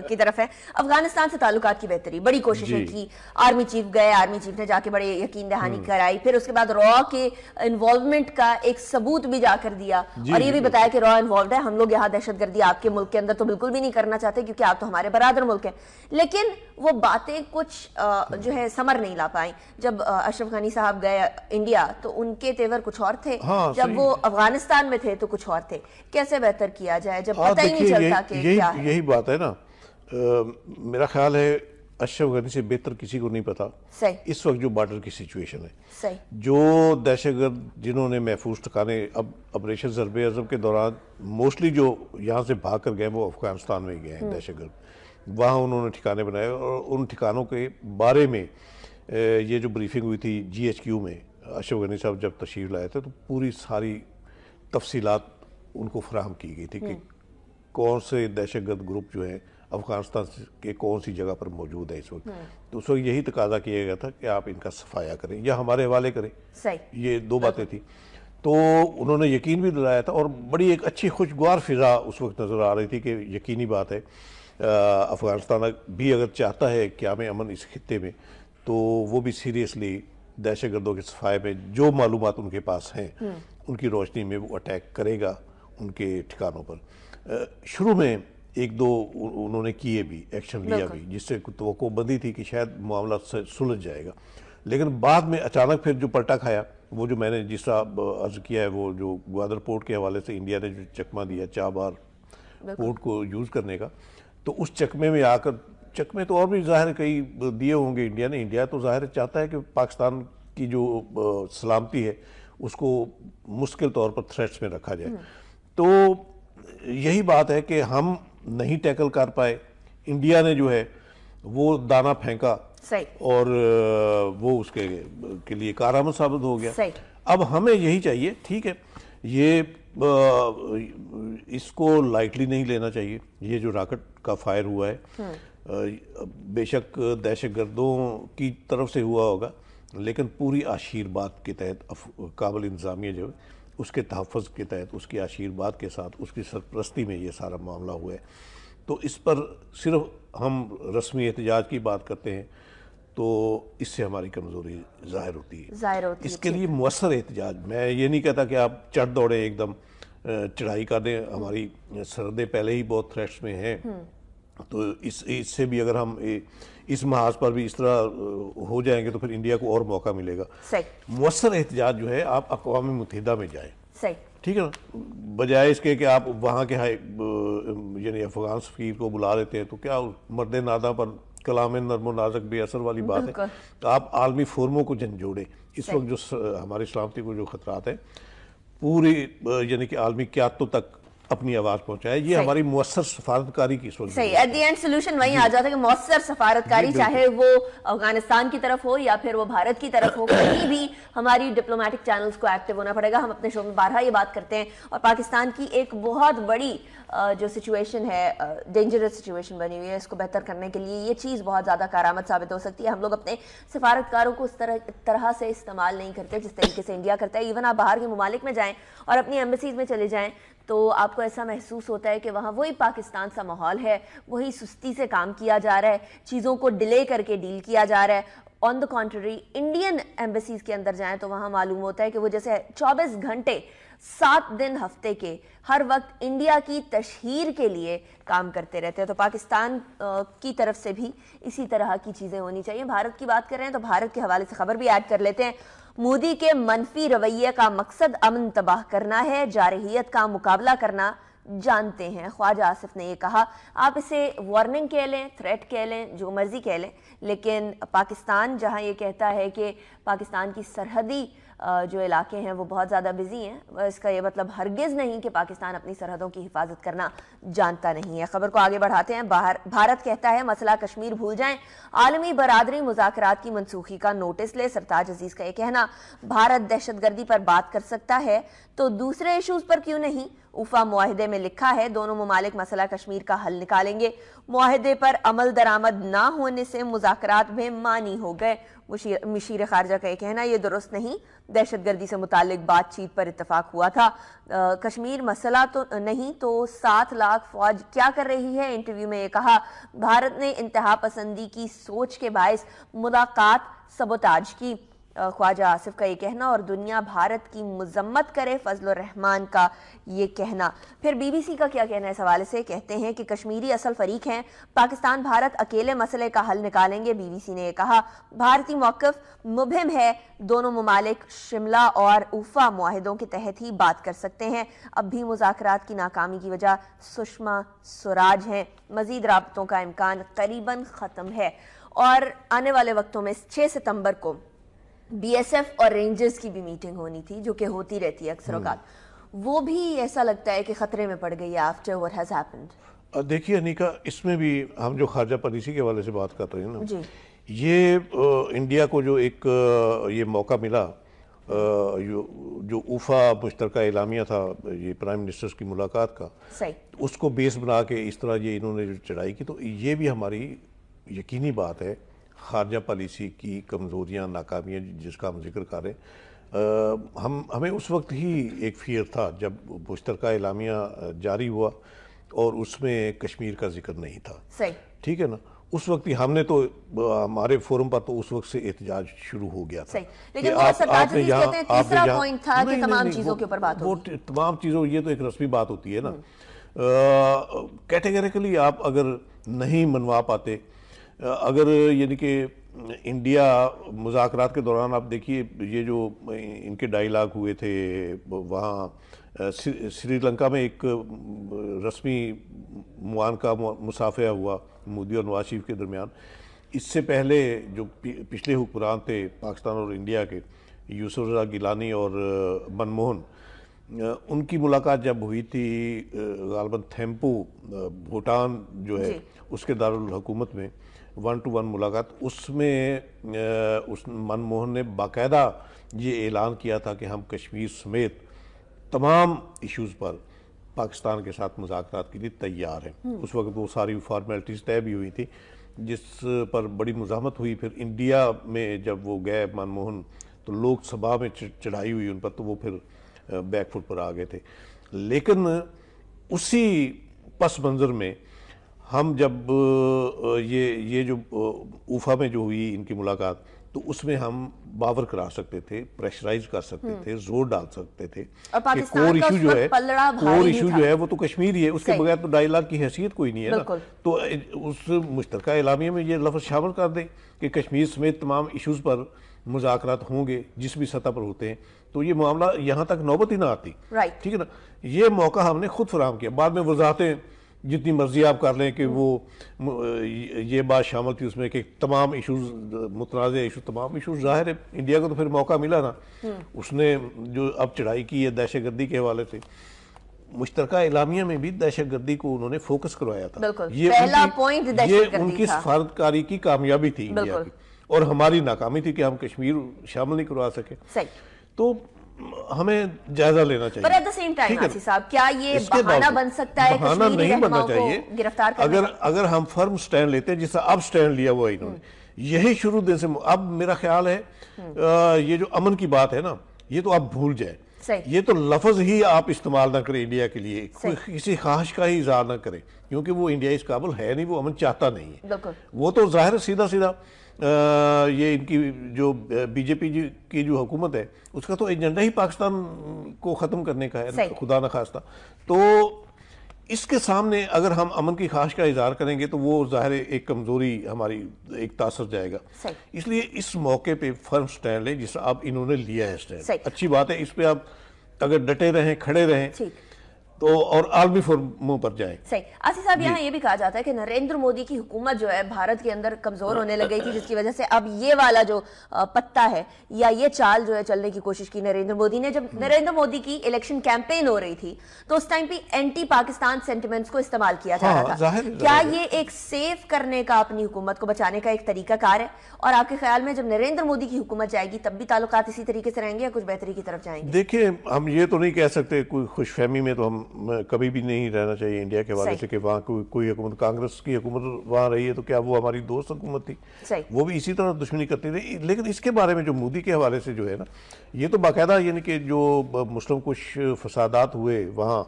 की तरफ है। अफगानिस्तान से ताल्लुकात की बेहतरी बड़ी कोशिशें की, आर्मी चीफ गए, आर्मी चीफ ने जाके बड़े यकीन दहानी कराई, फिर उसके बाद रॉ के इन्वॉल्वमेंट का एक सबूत भी जाकर दिया और ये भी बताया कि रॉ इन्वॉल्व है, हम लोग यहाँ दहशतगर्दी आपके मुल्क के अंदर तो बिल्कुल भी नहीं करना चाहते क्योंकि आप तो हमारे बरादर मुल्क हैं। लेकिन वो बातें कुछ जो है समर नहीं ला पाई। जब अशरफ गनी साहब गए इंडिया तो उनके तेवर कुछ और थे, जब वो अफगानिस्तान में थे तो कुछ और थे। कैसे बेहतर किया जाए जब पता ही नहीं चलता कि क्या है? यही बात है ना। मेरा ख्याल है अशरफ गनी से बेहतर किसी को नहीं पता इस वक्त जो बॉर्डर की सिचुएशन है। सही। जो दहशतगर्द जिन्होंने महफूज ठिकाने अब ऑपरेशन ज़रबे अज़म के दौरान मोस्टली जो यहाँ से भाग कर गए वो अफगानिस्तान में गए हैं दहशतगर्द, वहाँ उन्होंने ठिकाने बनाए और उन ठिकानों के बारे में ये जो ब्रीफिंग हुई थी GHQ में, अशरफ गनी साहब जब तशरीफ लाए थे तो पूरी सारी तफसीलात उनको फराहम की गई थी कि कौन से दहशतगर्द ग्रुप जो है अफगानिस्तान के कौन सी जगह पर मौजूद है इस वक्त। तो उस वक्त यही तकाजा किया गया था कि आप इनका सफाया करें या हमारे हवाले करें। सही। ये दो बातें थी। तो उन्होंने यकीन भी दिलाया था और बड़ी एक अच्छी खुशगवार फिजा उस वक्त नज़र आ रही थी कि यकीनी बात है अफगानिस्तान भी अगर चाहता है क़याम अमन इस खित्ते में तो वो भी सीरियसली दहशतगर्दों के सफाए में जो मालूमात उनके पास हैं उनकी रोशनी में वो अटैक करेगा उनके ठिकानों पर। शुरू में एक दो उन्होंने किए भी, एक्शन लिया भी, जिससे तवक्को बंदी थी कि शायद मामला सुलझ जाएगा। लेकिन बाद में अचानक फिर जो पलटा खाया, वो जो मैंने जिस तरह अर्ज किया है, वो जो ग्वादर पोर्ट के हवाले से इंडिया ने जो चकमा दिया चाबार पोर्ट को यूज़ करने का, तो उस चकमे में आकर, चकमे तो और भी जाहिर कई दिए होंगे इंडिया ने, इंडिया तो जाहिर चाहता है कि पाकिस्तान की जो सलामती है उसको मुश्किल तौर पर थ्रेट्स में रखा जाए। तो यही बात है कि हम नहीं टैकल कर पाए, इंडिया ने जो है वो दाना फेंका और वो उसके के लिए कारआमद साबित हो गया। अब हमें यही चाहिए, ठीक है, ये इसको लाइटली नहीं लेना चाहिए। ये जो रॉकेट का फायर हुआ है बेशक दहशतगर्दों की तरफ से हुआ होगा, लेकिन पूरी आशीर्वाद के तहत काबुल इंतजामिया जो है उसके तहफ़्फ़ुज़ के तहत, उसकी आशीर्वाद के साथ, उसकी सरपरस्ती में ये सारा मामला हुआ है। तो इस पर सिर्फ हम रस्मी एहतजाज की बात करते हैं तो इससे हमारी कमज़ोरी ज़ाहिर होती है। इसके लिए मुअस्सर एहतजाज, मैं ये नहीं कहता कि आप चढ़ दौड़े एकदम चढ़ाई कर दें, हमारी सरहदें पहले ही बहुत थ्रेट्स में हैं, तो इससे भी अगर हम इस महाज पर भी इस तरह हो जाएंगे तो फिर इंडिया को और मौका मिलेगा। मुअस्सर एहतजाज जो है आप अक़वाम मुत्तहिदा में जाएं, ठीक है ना, बजाय इसके कि आप वहाँ के यानी अफगान सफ़ीर को बुला लेते हैं तो क्या मर्द नादा पर कलाम नरमो नाजक बेअसर वाली बात है। तो आप आलमी फोरमों को झंझोड़े। इस वक्त जो हमारी सलामती को जो खतरात है पूरी यानी कि आलमी क़यादतों तक अपनी आवाज पहुंचाए, ये हमारी मुअस्सर सफारतकारी की सोच। सही, एट द एंड सोल्यूशन वहीं आ जाता है कि मुअस्सर सफारतकारी, चाहे वो अफगानिस्तान की तरफ हो या फिर वो भारत की तरफ हो, कहीं भी हमारी डिप्लोमेटिक चैनल्स को एक्टिव होना पड़ेगा। हम अपने शो में बारहा ये बात करते हैं और पाकिस्तान की एक बहुत बड़ी जो सिचुएशन है, डेंजरस सिचुएशन बनी हुई है, इसको बेहतर करने के लिए ये चीज़ बहुत ज़्यादा कारआमद साबित हो सकती है। हम लोग अपने सिफारतकारों को उस तरह से इस्तेमाल नहीं करते जिस तरीके से इंडिया करता है। इवन आप बाहर के ममालिक में जाएँ और अपनी एम्बेसीज में चले जाएँ तो आपको ऐसा महसूस होता है कि वहाँ वही पाकिस्तान सा माहौल है, वही सुस्ती से काम किया जा रहा है, चीज़ों को डिले करके डील किया जा रहा है। On the contrary Indian embassies के अंदर जाएं तो वहां मालूम होता है कि वो जैसे 24 घंटे 7 दिन हफ्ते के हर वक्त इंडिया की तशहीर के लिए काम करते रहते हैं। तो पाकिस्तान की तरफ से भी इसी तरह की चीज़ें होनी चाहिए। भारत की बात कर रहे हैं तो भारत के हवाले से खबर भी ऐड कर लेते हैं। मोदी के मनफी रवैये का मकसद अमन तबाह करना है, जारहियत का मुकाबला करना जानते हैं, ख्वाजा आसिफ ने ये कहा। आप इसे वार्निंग कह लें, थ्रेट कह लें, जो मर्जी कह लें, लेकिन पाकिस्तान जहां ये कहता है कि पाकिस्तान की सरहदी जो इलाके हैं वो बहुत ज़्यादा बिजी हैं, इसका ये मतलब हरगिज़ नहीं कि पाकिस्तान अपनी सरहदों की हिफाजत करना जानता नहीं है। खबर को आगे बढ़ाते हैं। भारत कहता है मसला कश्मीर भूल जाएं, आलमी बरादरी मुज़ाकरात की मनसूखी का नोटिस ले। सरताज अजीज का ये कहना, भारत दहशतगर्दी पर बात कर सकता है तो दूसरे इशूज़ पर क्यों नहीं। उफा मुआहिदे में लिखा है दोनों ममालिक मसला कश्मीर का हल निकालेंगे। मुआहिदे पर अमल दरामद ना होने से मुज़ाकरात में मानी हो गए। मशीर खारजा का यह कहना, ये दुरुस्त नहीं, दहशतगर्दी से मुतालिक बातचीत पर इत्तफाक हुआ था। कश्मीर मसला तो नहीं तो 7 लाख फौज क्या कर रही है। इंटरव्यू में ये कहा, भारत ने इंतहा पसंदी की सोच के बायस मुलाकात सबोताज की। ख्वाजा आसिफ का ये कहना और दुनिया भारत की मजम्मत करे, फजल रहमान का ये कहना। फिर बीबीसी का क्या कहना है इस हवाले से, कहते हैं कि कश्मीरी असल फरीक हैं, पाकिस्तान भारत अकेले मसले का हल निकालेंगे। बीबीसी ने यह कहा, भारतीय मौक़िफ़ मुबहिम है, दोनों ममालिक शिमला और उफा मुआहिदों के तहत ही बात कर सकते हैं। अब भी मुज़ाकरात की नाकामी की वजह सुषमा स्वराज हैं, मजीद राबतों का इम्कान करीबन ख़त्म है। और आने वाले वक्तों में 6 सितंबर को बीएसएफ और रेंजर्स की भी मीटिंग होनी थी, जो कि होती रहती है अक्सर औकात, वो भी ऐसा लगता है कि खतरे में पड़ गई है आफ्टर व्हाट हैज हैपेंड। देखिए अनिका, इसमें भी हम जो खारजा पॉलिसी के हवाले से बात कर रहे हैं ना जी, ये इंडिया को जो एक ये मौका मिला, जो उफा मुश्तरका एलामिया था ये प्राइम मिनिस्टर्स की मुलाकात का, सही, उसको बेस बना के इस तरह ये इन्होंने जो चढ़ाई की, तो ये भी हमारी यकीनी बात है खारजा पॉलिसी की कमज़ोरियाँ, नाकामियाँ जिसका हम जिक्र कर रहे हैं। हमें उस वक्त ही एक फियर था जब मुश्तरका एलामिया जारी हुआ और उसमें कश्मीर का जिक्र नहीं था। सही, ठीक है ना, उस वक्त ही हमने तो हमारे फोरम पर तो उस वक्त से एहतजाज शुरू हो गया था। सही, लेकिन वो सरताज अजीज कहते हैं तीसरा पॉइंट था कि तमाम चीज़ों के ऊपर बात होगी। वो तमाम चीज़ों, ये तो एक रस्मी बात होती है ना, कैटेगरिकली आप अगर नहीं मनवा पाते, अगर यानी कि इंडिया मुज़ाकरात के दौरान आप देखिए ये जो इनके डायलॉग हुए थे वहाँ श्रीलंका में एक रस्मी मुआनका मुसाफिया हुआ मोदी और नवाज शरीफ के दरमियान। इससे पहले जो पिछले हुक्मरान थे पाकिस्तान और इंडिया के, यूसुफ रज़ा गिलानी और मनमोहन, उनकी मुलाकात जब हुई थी गालबन थेम्पू भूटान जो है उसके दारुल हुकूमत में 1-to-1 मुलाकात, उसमें उस मनमोहन ने बाकायदा ये ऐलान किया था कि हम कश्मीर समेत तमाम इश्यूज़ पर पाकिस्तान के साथ मुज़ाकरात के लिए तैयार हैं। उस वक्त वो सारी फॉर्मेलिटीज़ तय भी हुई थी जिस पर बड़ी मुज़ाहमत हुई। फिर इंडिया में जब वो गए मनमोहन तो लोकसभा में चढ़ाई हुई उन पर, तो वो फिर बैकफुट पर आ गए थे। लेकिन उसी पस मंज़र में हम जब ये जो उफा में जो हुई इनकी मुलाकात, तो उसमें हम बावर करा सकते थे, प्रेशराइज कर सकते थे, जोर डाल सकते थे कि कोर इशू जो है वो तो कश्मीर ही है, उसके बगैर तो डायलॉग की हैसियत कोई नहीं है ना। तो उस मुश्तरका एलामिया में ये लफ्ज़ शामिल कर दें कि कश्मीर समेत तमाम इशूज़ पर मुज़ाकरात होंगे जिस भी सतह पर होते हैं, तो ये मामला यहाँ तक नौबत ही ना आती। ठीक है ना, ये मौका हमने खुद फराहम किया। बाद में वजाहतें जितनी मर्जी आप कर लें कि वो ये बात शामिल थी उसमें कि तमाम इशूज़, मुतनाज़ इशू, तमाम इशूज़, ज़ाहिर है इंडिया को तो फिर मौका मिला ना, उसने जो अब चढ़ाई की है दहशतगर्दी के हवाले से, मुश्तरका एलामिया में भी दहशतगर्दी को उन्होंने फोकस करवाया था। ये उनकी सफारतकारी की कामयाबी थी इंडिया की, और हमारी नाकामी थी कि हम कश्मीर शामिल नहीं करवा सके। तो हमें जायजा लेना चाहिए। पर at the same time Asif साहब, क्या ये बहाना बन सकता है बहाना नहीं बनना चाहिए गिरफ्तार करने? अगर हम फर्म स्टैंड लेते हैं, जिससे अब स्टैंड लिया हुआ इन्होंने, यही शुरू दिन से, अब मेरा ख्याल है ये जो अमन की बात है ना, ये तो आप भूल जाए, ये तो लफ्ज ही आप इस्तेमाल ना करें इंडिया के लिए, किसी ख्वाहिश का ही इजहार ना करें, क्योंकि वो इंडिया इस काबिल है नहीं, वो अमन चाहता नहीं है। वो तो जाहिर सीधा सीधा ये इनकी जो बीजेपी की जो हुकूमत है उसका तो एजेंडा ही पाकिस्तान को ख़त्म करने का है, खुदा न खास्ता। तो इसके सामने अगर हम अमन की ख्वाहिश का इजहार करेंगे तो वो ज़ाहिर एक कमज़ोरी हमारी एक तासर जाएगा। इसलिए इस मौके पे फर्म स्टैंड लें जिस अब इन्होंने लिया है स्टैंड, अच्छी बात है। इस पे आप अगर डटे रहें, खड़े रहें तो और आलमी फोरमों पर जाएं। सही। आसिफ साहब, यहाँ ये भी कहा जाता है कि नरेंद्र मोदी की हुकूमत जो है भारत के अंदर कमजोर होने लग गई थी, जिसकी वजह से अब ये वाला जो पत्ता है या ये चाल जो है चलने की कोशिश की नरेंद्र मोदी ने। जब नरेंद्र मोदी की इलेक्शन कैंपेन हो रही थी तो उस टाइम पे एंटी पाकिस्तान सेंटिमेंट्स को इस्तेमाल किया जा रहा था। क्या ये एक सेफ करने का, अपनी हुकूमत को बचाने का एक तरीका कार है? और आपके ख्याल में जब नरेंद्र मोदी की हुकूमत जाएगी तब भी ताल्लुकात इसी तरीके से रहेंगे या कुछ बेहतरी की तरफ जाएंगे? देखिए, हम ये तो नहीं कह सकते, कोई खुशफहमी में तो हम कभी भी नहीं रहना चाहिए इंडिया के हवाले से कि वहाँ कोई हुकूमत, कांग्रेस की हुकूमत वहाँ रही है तो क्या वो हमारी दोस्त हुकूमत थी? वो भी इसी तरह दुश्मनी करती रही। लेकिन इसके बारे में जो मोदी के हवाले से जो है ना, ये तो बाकायदा यानी कि जो मुस्लिम कुछ फसादात हुए वहाँ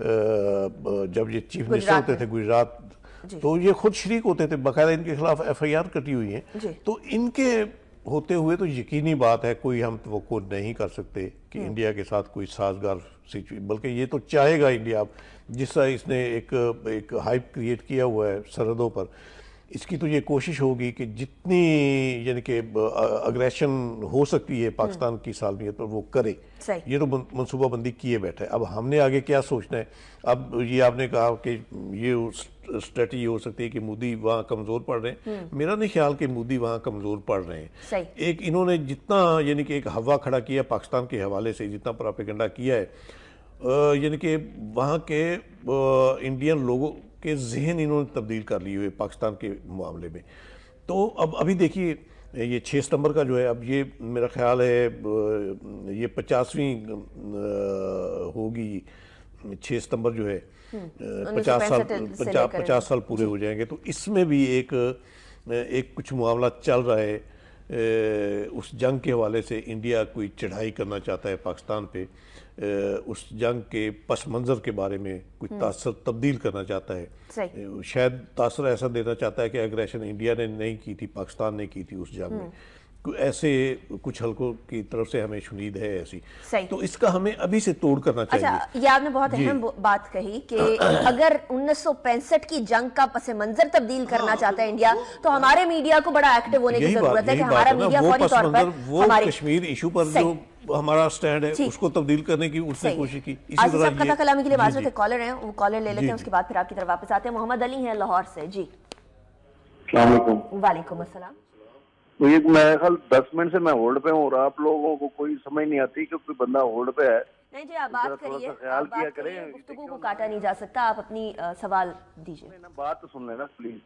जब ये चीफ मिनिस्टर होते थे गुजरात, तो ये खुद शरीक होते थे, बाकायदा इनके खिलाफ FIR कटी हुई है। तो इनके होते हुए तो यकीनी बात है कोई हम तवक्को नहीं कर सकते कि इंडिया के साथ कोई साजगार सिचुएशन, बल्कि ये तो चाहेगा इंडिया, जिस तरह इसने एक हाइप क्रिएट किया हुआ है सरहदों पर, इसकी तो ये कोशिश होगी कि जितनी यानी कि अग्रेशन हो सकती है पाकिस्तान की सालमियत पर वो करे। ये तो मनसूबाबंदी किए बैठे। अब हमने आगे क्या सोचना है? अब ये आपने कहा कि ये स्ट्रेटजी हो सकती है कि मोदी वहाँ कमज़ोर पड़ रहे हैं। मेरा नहीं ख्याल कि मोदी वहाँ कमज़ोर पड़ रहे हैं। एक इन्होंने जितना यानी कि एक हवा खड़ा किया पाकिस्तान के हवाले से, जितना प्रोपेगेंडा किया है, यानी कि वहाँ के इंडियन लोगों के जहन इन्होंने तब्दील कर लिए हुए पाकिस्तान के मामले में। तो अब अभी देखिए ये 6 सितंबर का जो है, अब ये मेरा ख्याल है ये 50वीं होगी। 6 सितंबर जो है 50 साल पूरे हो जाएंगे। तो इसमें भी एक कुछ मामला चल रहा है। उस जंग के हवाले से इंडिया कोई चढ़ाई करना चाहता है पाकिस्तान पे, उस जंग के पस मंज़र के बारे में कुछ तासर तब्दील करना चाहता है। शायद तासर ऐसा देना चाहता है कि एग्रेशन इंडिया ने नहीं की थी, पाकिस्तान ने की थी उस जंग में। ऐसे कुछ हलकों की तरफ से हमें उम्मीद है ऐसी। तो इसका हमें अभी से तोड़ करना चाहिए। अच्छा, ये आपने बहुत अहम बात कही कि अगर 1965 की जंग का पसे मंजर तब्दील करना चाहता है इंडिया, तो हमारे मीडिया को बड़ा एक्टिव होने की जरूरत है कि हमारा मीडिया फौरी तौर पर हमारे कश्मीर इशू पर जो हमारा स्टैंड है उसको तब्दील करने की उसने कोशिश की। इसी तरह कथा कलामी के लिए माजरत है, कॉलर हैं, वो कॉलर ले लेते हैं, उसके बाद फिर आपकी तरफ वापस आते हैं। मोहम्मद अली हैं लाहौर से। जी वालेकुम अस्सलाम। तो ये मेरे ख्याल 10 मिनट से मैं होल्ड पे हूँ और आप लोगों को कोई समझ नहीं आती कि कोई बंदा होल्ड पे है। नहीं जी, आप बात करिए, ख्याल किया करें, गुफ्तगू को काटा नहीं जा सकता। आप अपनी सवाल दीजिए। बात तो सुन लेना प्लीज।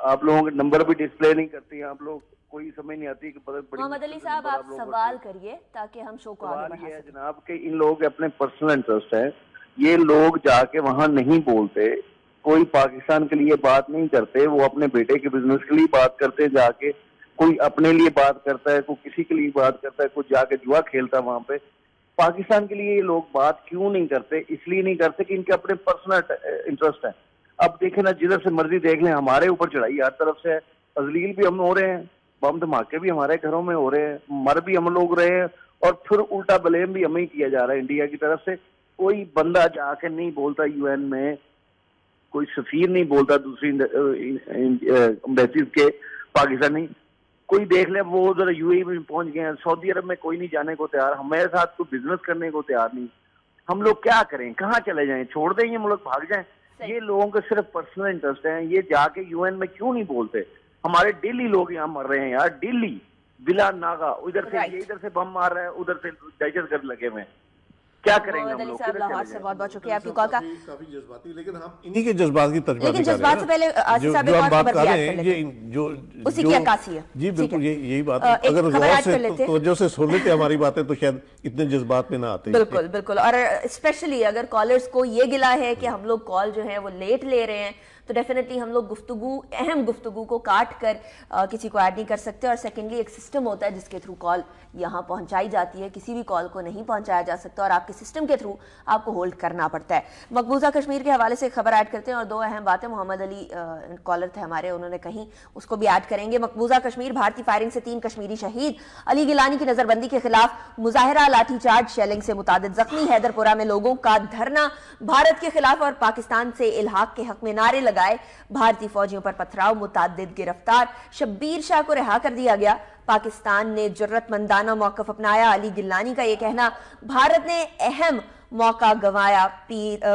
आप लोगों के नंबर भी डिस्प्ले नहीं करती हैं, आप लोग कोई समझ नहीं आती कि मोहम्मद अली साहब आप सवाल करिए ताकि हम शो को आगे बढ़ा सकें। जनाब के इन लोगों के अपने पर्सनल इंटरेस्ट है, ये लोग जाके वहाँ नहीं बोलते, कोई पाकिस्तान के लिए बात नहीं करते, वो अपने बेटे के बिजनेस के लिए बात करते जाके, कोई अपने लिए बात करता है, कोई किसी के लिए बात करता है, कोई जाके जुआ खेलता है वहां पे। पाकिस्तान के लिए ये लोग बात क्यों नहीं करते? इसलिए नहीं करते कि इनके अपने पर्सनल इंटरेस्ट है। अब देखें ना, जिधर से मर्जी देख लें, हमारे ऊपर चढ़ाई हर तरफ से है, अजलील भी हम हो रहे हैं, बम धमाके भी हमारे घरों में हो रहे हैं, मर भी हम लोग रहे हैं, और फिर उल्टा ब्लेम भी हमें ही किया जा रहा है इंडिया की तरफ से। कोई बंदा जाके नहीं बोलता UN में, कोई सफीर नहीं बोलता दूसरी एम्बेसीज के पाकिस्तानी, कोई देख ले वो उधर UAE में पहुंच गए हैं, सऊदी अरब में कोई नहीं जाने को तैयार, हमारे साथ कोई बिजनेस करने को तैयार नहीं। हम लोग क्या करें? कहाँ चले जाएं? छोड़ दें ये मुल्क, भाग जाएं? ये लोगों के सिर्फ पर्सनल इंटरेस्ट है। ये जाके UN में क्यों नहीं बोलते? हमारे डेली लोग यहाँ मर रहे हैं यार, डेली बिला नागा, इधर से ये इधर से बम मार रहे हैं, उधर से दहशतगर्द लगे हुए हैं। क्या करेंगे हम लोग? लाहौर से बहुत बहुत शुक्रिया आपकी कॉल का। काफी जज्बाती, लेकिन हम इन्हीं के जज्बात की तर्जुमा लेकिन जज्बात से पहले आसिफ साहब एक और खबर याद कर लेते हैं, जो उसी की अक्कासी है। जी बिल्कुल, यही बात है। अगर तवज्जो से सुन लेते हमारी बातें तो शायद इतने जज्बात में ना आते। बिल्कुल बिल्कुल। और स्पेशली अगर कॉलर्स को ये गिला है कि हम लोग कॉल जो है वो लेट ले रहे हैं, तो डेफिनेटली हम लोग अहम गुफ्तगू को काट कर किसी को ऐड नहीं कर सकते। और सेकेंडली एक सिस्टम होता है जिसके थ्रू कॉल यहाँ पहुँचाई जाती है, किसी भी कॉल को नहीं पहुँचाया जा सकता और आपके सिस्टम के थ्रू आपको होल्ड करना पड़ता है। मकबूजा कश्मीर के हवाले से खबर ऐड करते हैं और दो अहम बातें मोहम्मद अली कॉलर थे हमारे, उन्होंने कहीं उसको भी ऐड करेंगे। मकबूजा कश्मीर, भारतीय फायरिंग से 3 कश्मीरी शहीद, अली गिलानी की नजरबंदी के खिलाफ मुजाहिरा, लाठीचार्ज, शेलिंग से मुतादिद जख्मी, हैदरपुरा में लोगों का धरना, भारत के खिलाफ और पाकिस्तान से इल्हाक के हक में नारे लगाए, भारतीय फौजियों पर पथराव, मुतादिद गिरफ्तार, शब्बीर शाह को रिहा कर दिया गया, पाकिस्तान ने जुर्रतमंदाना मौकफ अपनाया, अली गिलानी का यह कहना, भारत ने अहम मौका गंवाया,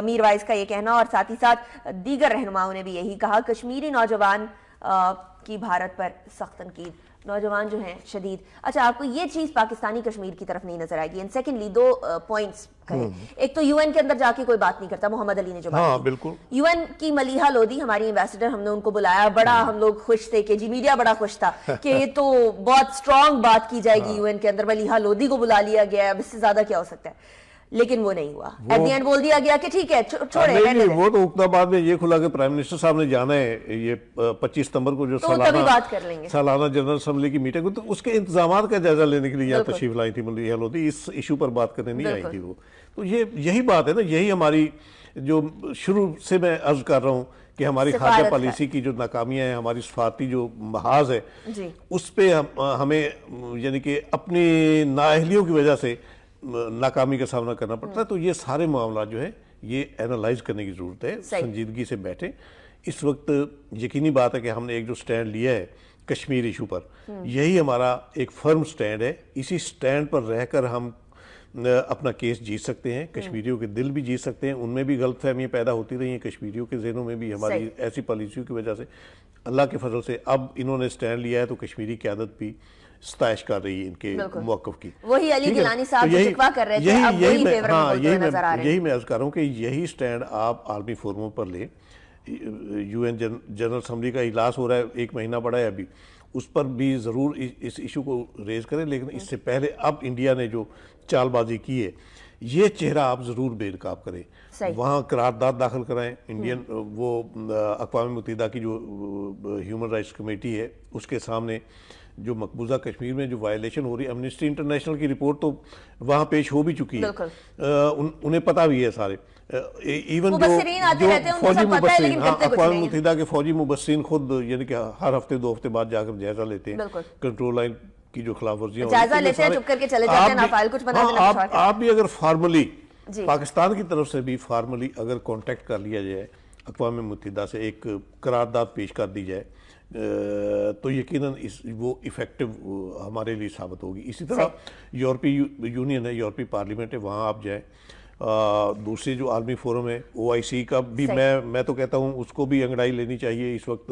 मीरवाइज का यह कहना, और साथ ही साथ दीगर रहनुमाओं ने भी यही कहा। कश्मीरी नौजवान की भारत पर सख्त तनकीद, नौजवान जो हैं शदीद। अच्छा, आपको ये चीज पाकिस्तानी कश्मीर की तरफ नहीं नजर आएगी। एंड सेकेंडली 2 पॉइंट्स कहे, एक तो यूएन के अंदर जाके कोई बात नहीं करता, मोहम्मद अली ने जो बात की, बिल्कुल। यूएन की मलिहा लोधी हमारी एम्बेसडर, हमने उनको बुलाया, बड़ा हम लोग खुश थे कि जी मीडिया बड़ा खुश था कि ये तो बहुत स्ट्रांग बात की जाएगी यूएन के अंदर, मलिहा लोधी को बुला लिया गया, अब इससे ज्यादा क्या हो सकता है, लेकिन वो नहीं हुआ। एट द एंड बोल दिया गया कि ठीक है छोड़े। वो तो उक्ताबाद में ये खुला कि प्राइम मिनिस्टर साहब ने जाना है ये 25 सितंबर को जो सालाना जनरल असेंबली की मीटिंग, तो उसके इंतजाम का जायजा लेने के लिए यहाँ तशरीफ लाई थी मलिहा लोधी, इस इशू पर बात करने नहीं आई थी वो। तो यही बात है ना, यही हमारी जो शुरू से मैं अर्ज कर रहा हूँ कि हमारी खारजा पॉलिसी की जो नाकामियां हैं, हमारी सफारती जो महाज है उस पर हमें यानी कि अपनी नाअहलियों की वजह से नाकामी का सामना करना पड़ता है। तो ये सारे मामला जो है ये एनालाइज करने की जरूरत है, संजीदगी से बैठे। इस वक्त यकीनी बात है कि हमने एक जो स्टैंड लिया है कश्मीर इशू पर, यही हमारा एक फर्म स्टैंड है। इसी स्टैंड पर रहकर हम अपना केस जीत सकते हैं, कश्मीरियों के दिल भी जीत सकते हैं। उनमें भी गलतफहमियां पैदा होती रही हैं, कश्मीरियों के जहनों में भी हमारी ऐसी पॉलिसियों की वजह से। अल्लाह के फजल से अब इन्होंने स्टैंड लिया है तो कश्मीरी क़यादत भी सताइश कर रही है इनके मौक़िफ़ की। वही अली गिलानी साहब जो शिकवा कर रहे थे, अब वही फेवर में बोलते हुए नजर आ रहे हैं। यही मैं अर्ज कर रहा हूँ कि यही स्टैंड आप आर्मी फोरमों पर ले। यूएन जनरल असेंबली का इजलास हो रहा है, 1 महीना पड़ा है अभी, उस पर भी ज़रूर इस इशू को रेज करें। लेकिन इससे पहले अब इंडिया ने जो चालबाजी की है, ये चेहरा आप ज़रूर बेनकाब करें, वहाँ करारदाद दाखिल कराएं। इंडियन वो अक़वाम मुत्तहिदा की जो ह्यूमन राइट्स कमेटी है उसके सामने जो मकबूजा कश्मीर में जो वायलेशन हो रही है, एमनेस्टी इंटरनेशनल की रिपोर्ट तो वहाँ पेश हो भी चुकी है, उन्हें पता भी है सारे। इवन जो फौजी मुबस्सिरीन, अक़वाम मुत्तहिदा के फौजी मुबस्सिरीन खुद यानी कि हर हफ्ते 2 हफ्ते बाद जाकर जायजा लेते हैं कंट्रोल लाइन की जो खिलाफ वर्जियां जायजा लेते हैं, चुप करके चले जाते हैं, ना फाइल कुछ बना देना। आप भी अगर फार्मली पाकिस्तान की तरफ से भी फार्मली अगर कांटेक्ट कर लिया जाए, अक़वाम मुत्तहिदा से एक करारदाद पेश कर दी जाए, तो यकीनन वो इफेक्टिव हमारे लिए साबित होगी। इसी तरह यूरोपीय यूनियन है, यूरोपीय पार्लियामेंट है, वहाँ आप जाएँ। दूसरी जो आर्मी फोरम है OIC का भी मैं तो कहता हूँ उसको भी अंगड़ाई लेनी चाहिए, इस वक्त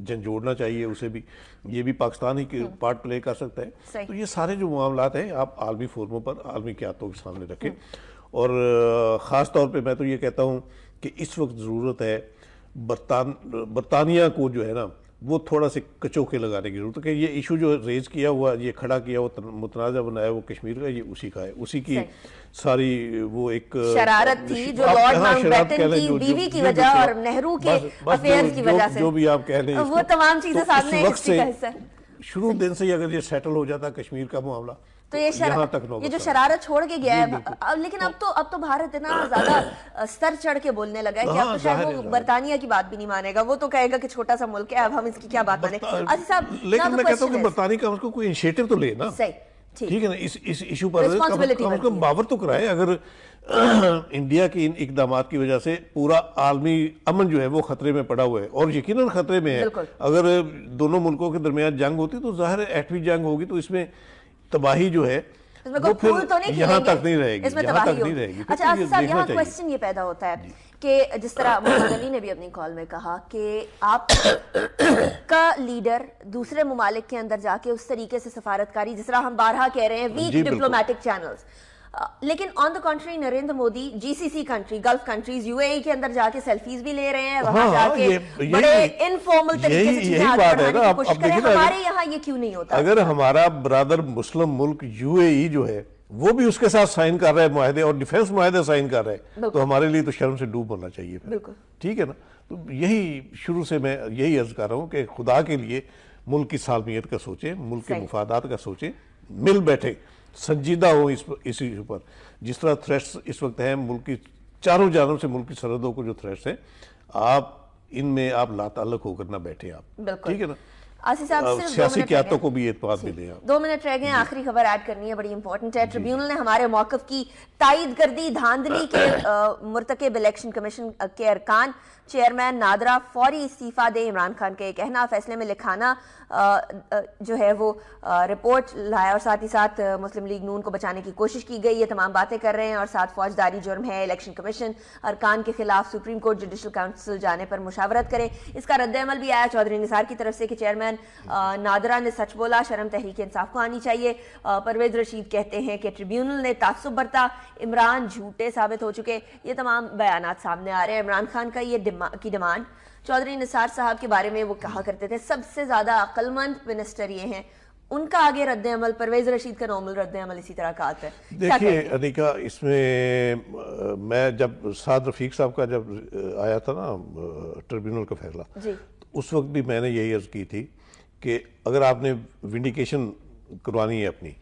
झंझोड़ना चाहिए उसे भी। ये भी पाकिस्तान ही पार्ट प्ले कर सकता है। तो ये सारे जो मामलात हैं आप आर्मी फोरमों पर, आर्मी क़यादतों के सामने रखें। और ख़ास तौर पे मैं तो ये कहता हूँ कि इस वक्त ज़रूरत है बरतानिया को जो है ना वो थोड़ा से कचौके लगाने की जरूरत है कि ये इशू जो रेज किया हुआ, ये खड़ा किया हुआ, मुतनाज़ा बनाया वो कश्मीर का, ये उसी का है, उसी की सारी वो एक शरारत थी जो लॉर्ड माउंटबेटन की बीवी की वजह और नेहरू के अफेयर्स की वजह से, जो भी आप कह रहे हैं, वो तमाम चीजें सामने हिस्ट्री का हिस्सा है। शुरू दिन से ही अगर ये सेटल हो जाता कश्मीर का मामला तो ये जो शरारत छोड़ के गया है। लेकिन अब तो भारत इतना ज्यादा स्तर चढ़ के बोलने लगा है कि अब तो शायद वो बरतानिया की बात भी नहीं मानेगा, वो तो कहेगा कि छोटा सा मुल्क है, अब हम इसकी क्या बात माने। लेकिन मैं कहता हूँ कि बरतानिया का उसको कोई इनिशिएटिव तो ले ना, ठीक है ना, इस इशू पर कम से कम बावर तो कराए। अगर इंडिया के इन इकदाम की वजह से पूरा आलमी अमन जो है वो खतरे में पड़ा हुआ है, और यकीनन खतरे में है। अगर दोनों मुल्कों के दरमियान जंग होती तो जाहिर है एटमी जंग होगी, तो इसमें तबाही जो है वो फिर यहाँ तक नहीं रहेगी, यहाँ तक नहीं रहेगी। अच्छा आसिफ साहब, यहाँ क्वेश्चन ये पैदा होता है कि जिस तरह मोहम्मद अली ने भी अपनी कॉल में कहा कि आप का लीडर दूसरे ममालिक के अंदर जाके उस तरीके से सफारतकारी, जिस तरह हम बारहा कह रहे हैं वीक डिप्लोमेटिक चैनल्स, लेकिन on the country Narendra Modi GCC country, gulf countries, UAE के अंदर जाके सेल्फीज भी ले रहे हैं, वहां जाके बड़े इनफॉर्मल तरीके से चीजें आगे बढ़ाने की कोशिश कर रहे हैं। हमारे यहाँ ये क्यों नहीं होता? अगर हमारा ब्रदर मुस्लिम मुल्क UAE जो है वो भी उसके साथ साइन कर रहा है मुआहदे और डिफेंस मुआहदे साइन कर रहा है, तो हमारे लिए तो शर्म से डूब होना चाहिए, ठीक है ना। तो यही शुरू से मैं यही अर्ज कर रहा हूँ कि खुदा के लिए मुल्क की सालमियत का सोचें, मुल्क के मुफादात का सोचें, मिल बैठे, संजीदा हो इस इशू पर। जिस तरह थ्रेट्स इस वक्त हैं मुल्क की चारों जानब से, मुल्क की सरहदों को जो थ्रेट्स हैं, आप इनमें आप लाताल्लुक होकर ना बैठे आप, ठीक है ना। आसिफ साहब सिर्फ सियासी क़यादतों को भी एतमाद मिले। 2 मिनट रह गए, आखिरी खबर ऐड करनी है, बड़ी इंपॉर्टेंट है। ट्रिब्यूनल ने हमारे मौक़िफ़ की तायद कर दी। धांधली के मुर्तकिब इलेक्शन कमीशन के अरकान चेयरमैन नादरा फौरी इस्तीफा दे, इमरान खान का ये कहना। फैसले में लिखाना जो है वो रिपोर्ट लाया और साथ ही साथ मुस्लिम लीग नून को बचाने की कोशिश की गई। ये तमाम बातें कर रहे हैं और साथ फौजदारी जुर्म है, इलेक्शन कमीशन अरकान के खिलाफ सुप्रीम कोर्ट जुडिशल काउंसिल जाने पर मुशावरत करें। इसका रद्द-ए-अमल भी आया चौधरी निसार की तरफ से कि चेयरमैन नादरा ने सच बोला, शर्म तहरीक इंसाफ को आनी चाहिए। परवेज रशीद कहते हैं कि ट्रिब्यूनल ने तासुब बरता, इमरान झूठे साबित हो चुके। ये तमाम बयानात सामने आ रहे हैं। इमरान खान का ये डिमांड चौधरी निसार साहब के बारे में वो कहा करते थे सबसे ज्यादा अक्लमंद मिनिस्टर ये हैं, उनका आगे रद्द अमल, परवेज रशीद का नॉर्मल रद्द अमल इसी तरह का आता है। देखिए अनिका, इसमें मैं जब साद रफीक साहब का जब आया था ना ट्रिब्यूनल का फैसला, तो उस वक्त भी मैंने यही अर्ज की थी कि अगर आपने विंडिकेशन करवानी है अपनी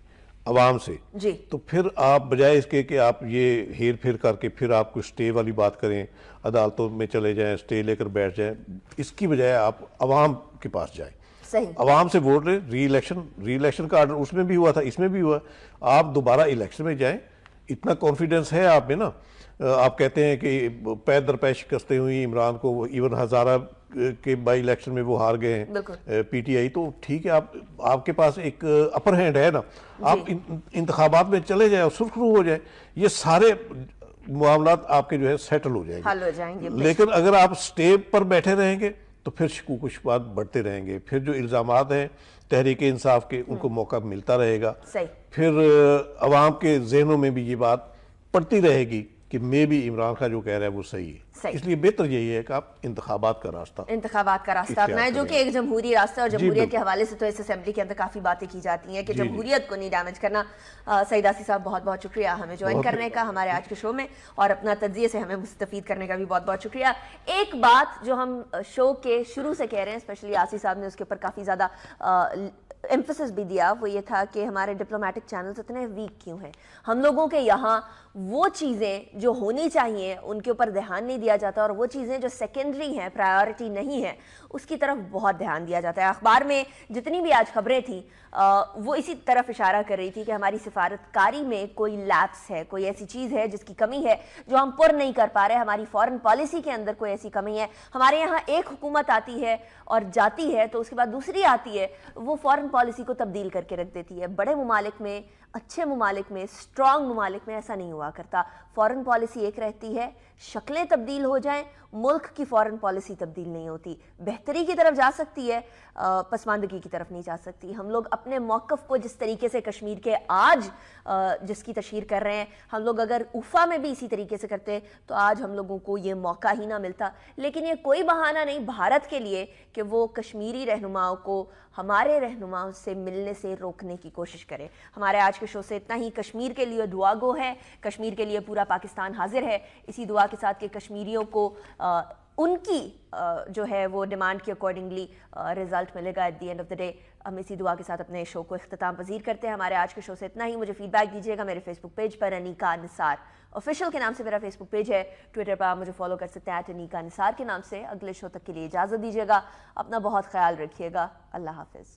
आवाम से जी, तो फिर आप बजाय इसके कि आप ये हेर फेर करके फिर आप कोई स्टे वाली बात करें, अदालतों में चले जाएं, स्टे लेकर बैठ जाएं, इसकी बजाय आप आवाम के पास जाएं, आवाम से वोट लें। री इलेक्शन का आर्डर उसमें भी हुआ था, इसमें भी हुआ। आप दोबारा इलेक्शन में जाएं, इतना कॉन्फिडेंस है आप में ना। आप कहते हैं कि पैर दर पैर शिकस्तें हुई इमरान को, इवन हज़ारा के बाई इलेक्शन में वो हार गए हैं पीटीआई, तो ठीक है, आपके पास एक अपर हैंड है ना, आप इंतखाबात में चले जाए और सुरखरू हो जाए, ये सारे मामलात आपके जो है सेटल हो जाएंगे। लेकिन अगर आप स्टे पर बैठे रहेंगे तो फिर शकूक शुबात बढ़ते रहेंगे, फिर जो इल्ज़ामात हैं तहरीक इंसाफ के उनको मौका मिलता रहेगा, फिर अवाम के जहनों में भी ये बात पड़ती रहेगी कि मे भी इमरान खान जो कह रहा है वो सही है। इसलिए बेहतर यही है कि आप इंतखाबात का रास्ता अपनाएं, जो कि एक जमहूरी रास्ता, और जमहूरियत के हवाले से तो इस असेंबली के अंदर काफी बातें की जाती हैं कि जमहूरियत को नहीं डैमेज करना। सईद आसिफ साहब बहुत बहुत शुक्रिया हमें ज्वाइन करने का हमारे आज के शो में, और अपना तज्जिए से हमें मुस्तफीद करने का भी बहुत बहुत शुक्रिया। एक बात जो हम शो के शुरू से कह रहे हैं, स्पेशली आसिफ साहब ने उसके ऊपर काफी ज्यादा एम्फेसिस भी दिया, वो ये था कि हमारे डिप्लोमेटिक चैनल्स इतने वीक क्यों हैं। हम लोगों के यहाँ वो चीज़ें जो होनी चाहिए उनके ऊपर ध्यान नहीं दिया जाता, और वो चीज़ें जो सेकेंडरी हैं, प्रायोरिटी नहीं है, उसकी तरफ बहुत ध्यान दिया जाता है। अखबार में जितनी भी आज खबरें थी वो इसी तरफ इशारा कर रही थी कि हमारी सिफारतकारी में कोई लैप्स है, कोई ऐसी चीज़ है जिसकी कमी है जो हम पुर नहीं कर पा रहे। हमारी फॉरेन पॉलिसी के अंदर कोई ऐसी कमी है। हमारे यहाँ एक हुकूमत आती है और जाती है तो उसके बाद दूसरी आती है, वो फॉरेन पॉलिसी को तब्दील करके रख देती है। बड़े ममालिक में, अच्छे ममालिक में, स्ट्रॉन्ग ममालिक में ऐसा नहीं हुआ करता। फॉरेन पॉलिसी एक रहती है, शक्लें तब्दील हो जाएं, मुल्क की फॉरेन पॉलिसी तब्दील नहीं होती। बेहतरी की तरफ जा सकती है, पसमानदगी की तरफ नहीं जा सकती। हम लोग अपने मौक़िफ़ को जिस तरीके से कश्मीर के आज जिसकी तशहीर कर रहे हैं, हम लोग अगर उफ़ा में भी इसी तरीके से करते तो आज हम लोगों को ये मौका ही ना मिलता। लेकिन ये कोई बहाना नहीं भारत के लिए कि वो कश्मीरी रहनुमाओं को हमारे रहनुमाओं से मिलने से रोकने की कोशिश करे। हमारे आज के शो से इतना ही। कश्मीर के लिए दुआ गो है, कश्मीर के लिए पूरा पाकिस्तान हाजिर है, इसी दुआ के साथ कि कश्मीरियों को उनकी जो है वो डिमांड के अकॉर्डिंगली रिजल्ट मिलेगा at the end of the day. हम इसी दुआ के साथ अपने शो को इख्तिताम पजीर करते हैं। हमारे आज के शो से इतना ही। मुझे फीडबैक दीजिएगा मेरे फेसबुक पेज पर, अनीका निसार ऑफिशियल के नाम से मेरा फेसबुक पेज है। ट्विटर पर आप मुझे फॉलो कर सकते हैं @अनीका निसार के नाम से। अगले शो तक के लिए इजाज़त दीजिएगा, अपना बहुत ख्याल रखिएगा। अल्लाह हाफिज़।